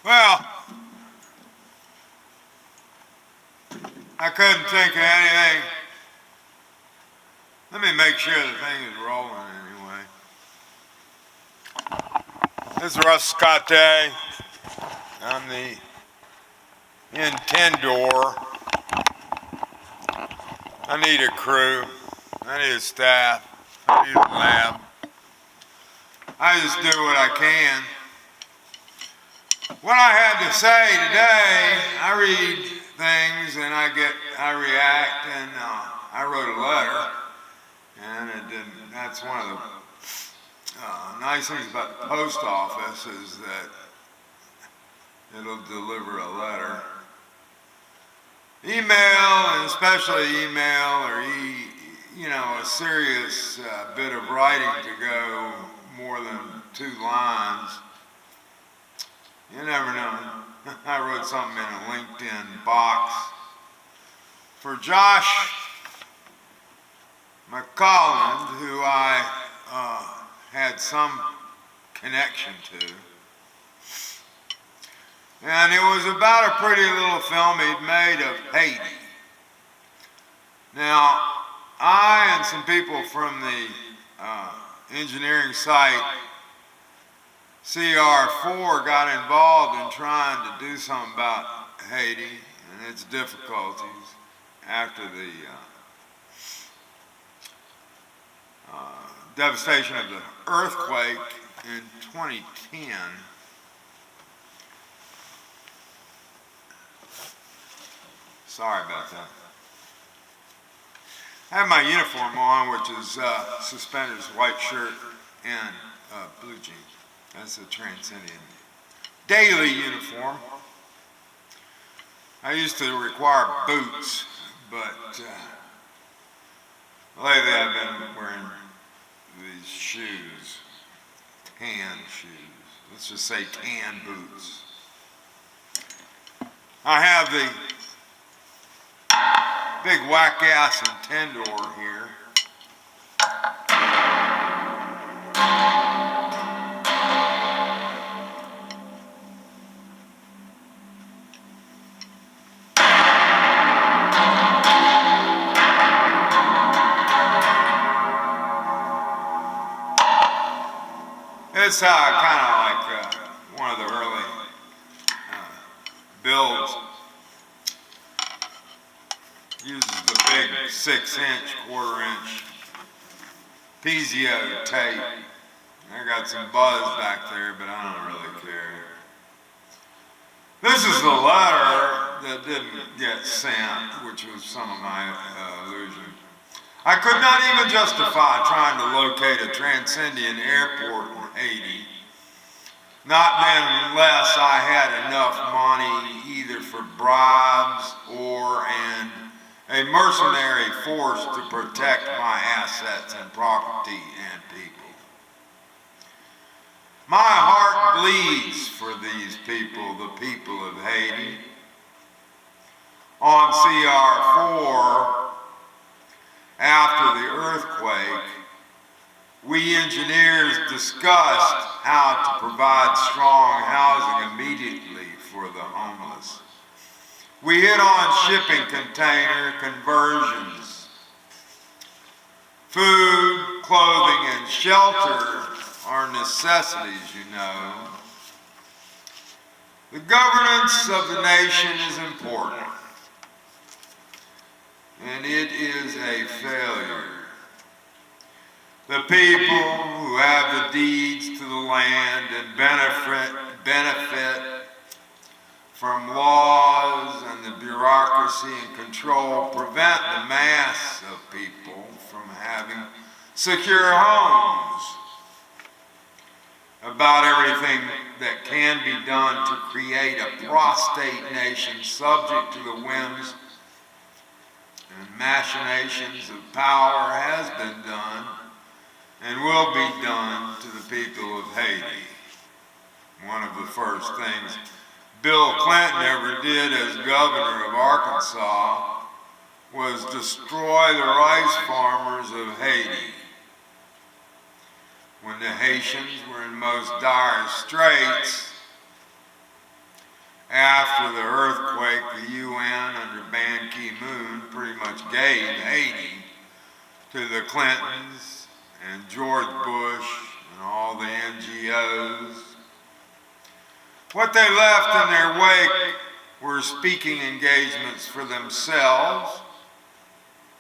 Well, I couldn't think of anything. Let me make sure the thing is rolling anyway. This is Russ Scott Day. I'm the Intendor. I need a crew. I need a staff. I need a lab. I just do what I can. What I had to say today, I read things and I react, and I wrote a letter, and it didn't. That's one of the nice things about the post office is that it'll deliver a letter. Email, and especially email or a serious bit of writing to go more than 2 lines. You never know. I wrote something in a LinkedIn box for Josh McCausland, who I had some connection to. And it was about a pretty little film he'd made of Haiti. Now, I and some people from the engineering site CR4 got involved in trying to do something about Haiti and its difficulties after the devastation of the earthquake in 2010. Sorry about that. I have my uniform on, which is suspenders, white shirt, and blue jeans. That's a Transcendian daily uniform. I used to require boots, but lately I've been wearing these shoes, tan shoes. Let's just say tan boots. I have the big whack-ass Intendor here. It's kind of like one of the early builds. Uses the big 6-inch, 1/4-inch piezo tape. I got some buzz back there, but I don't really care. This is the letter that didn't get sent, which was some of my illusion. I could not even justify trying to locate a Transcendian airport in Haiti, not unless I had enough money either for bribes or a mercenary force to protect my assets and property and people. My heart bleeds for these people, the people of Haiti. On CR4, after the earthquake, we engineers discussed how to provide strong housing immediately for the homeless. We hit on shipping container conversions. Food, clothing, and shelter are necessities, you know. The governance of the nation is important, and it is a failure. The people who have the deeds to the land and benefit from laws and the bureaucracy and control prevent the mass of people from having secure homes. About everything that can be done to create a prostate nation subject to the whims and machinations of power has been done and will be done to the people of Haiti. One of the first things Bill Clinton ever did as governor of Arkansas was destroy the rice farmers of Haiti. When the Haitians were in most dire straits, after the earthquake, the UN under Ban Ki-moon pretty much gave Haiti to the Clintons and George Bush and all the NGOs. What they left in their wake were speaking engagements for themselves,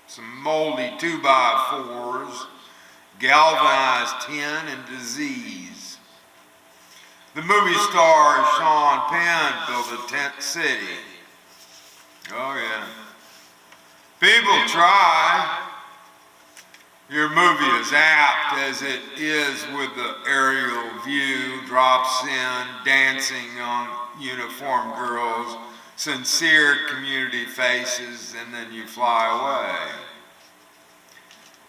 some moldy 2x4s, galvanized tin, and disease. The movie star Sean Penn built a tent city. Oh yeah. People try. Your movie is apt as it is with the aerial view, drops in, dancing on uniformed girls, sincere community faces, and then you fly away.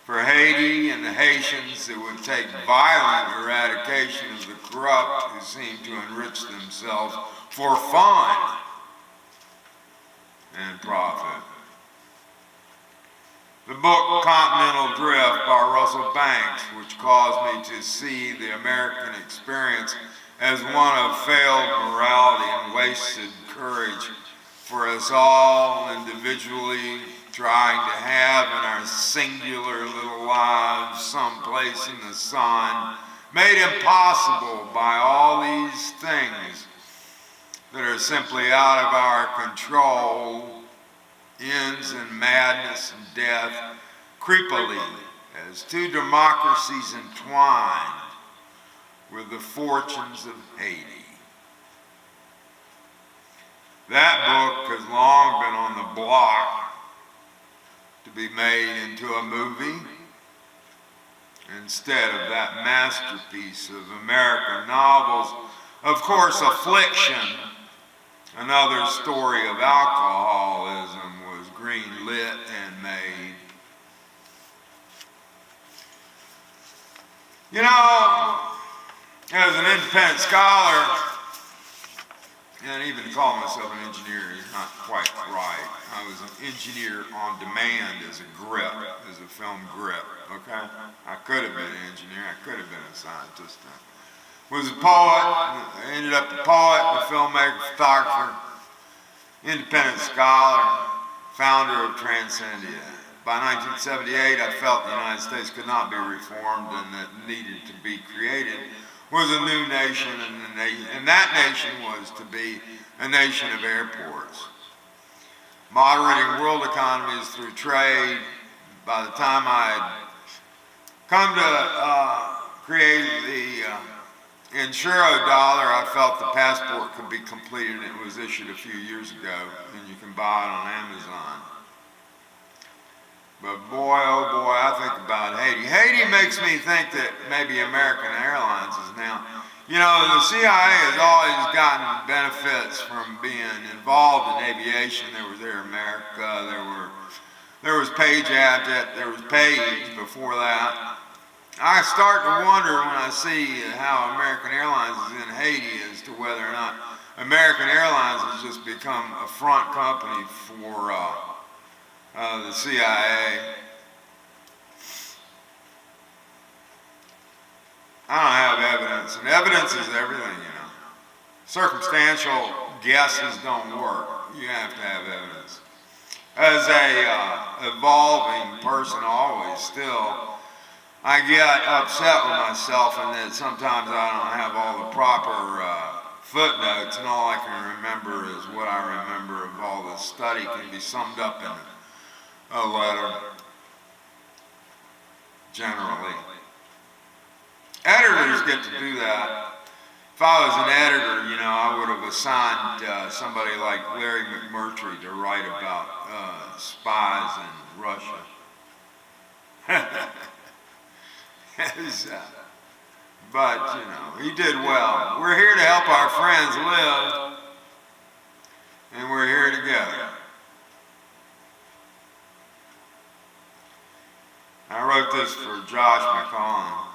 For Haiti and the Haitians, it would take violent eradication of the corrupt who seem to enrich themselves for fun and profit. The book Continental Drift by Russell Banks, which caused me to see the American experience as one of failed morality and wasted courage for us all individually trying to have in our singular little lives someplace in the sun, made impossible by all these things that are simply out of our control, ends in madness and death, creepily, as two democracies entwined with the fortunes of Haiti. That book has long been on the block to be made into a movie instead of that masterpiece of American novels. Of course, Affliction, another story of alcoholism, was green-lit and made. You know, as an independent scholar, and even to call myself an engineer is not quite right. I was an engineer on demand as a grip, as a film grip, okay? I could have been an engineer, I could have been a scientist. I was a poet, I ended up a poet, a filmmaker, photographer, independent scholar, founder of Transcendia. By 1978, I felt the United States could not be reformed and that needed to be created was a new nation, and that nation was to be a nation of airports. Moderating world economies through trade. By the time I had come to create the Insuro dollar, I felt the passport could be completed. It was issued a few years ago, and you can buy it on Amazon. But boy, oh boy, I think about Haiti. Haiti makes me think that maybe American Airlines is now. You know, the CIA has always gotten benefits from being involved in aviation. There was Air America, there was Page Abject, there was Page before that. I start to wonder when I see how American Airlines is in Haiti as to whether or not American Airlines has just become a front company for the CIA. I don't have evidence, and evidence is everything, you know. Circumstantial guesses don't work. You have to have evidence. As a evolving person always, still, I get upset with myself in that sometimes I don't have all the proper footnotes, and all I can remember is what I remember of all the study can be summed up in a letter, generally. Editors get to do that. If I was an editor, you know, I would have assigned somebody like Larry McMurtry to write about spies in Russia. But, you know, he did well. We're here to help our friends live, and we're here together. I wrote this for Josh McCausland.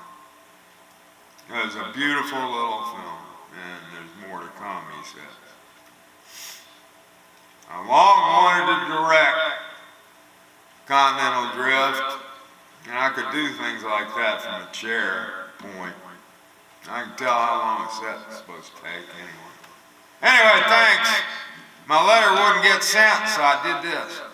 It was a beautiful little film, and there's more to come, he says. I long wanted to direct Continental Drift, and I could do things like that from a chair point. I can tell how long a set is supposed to take anyway. Anyway, thanks. My letter wouldn't get sent, so I did this.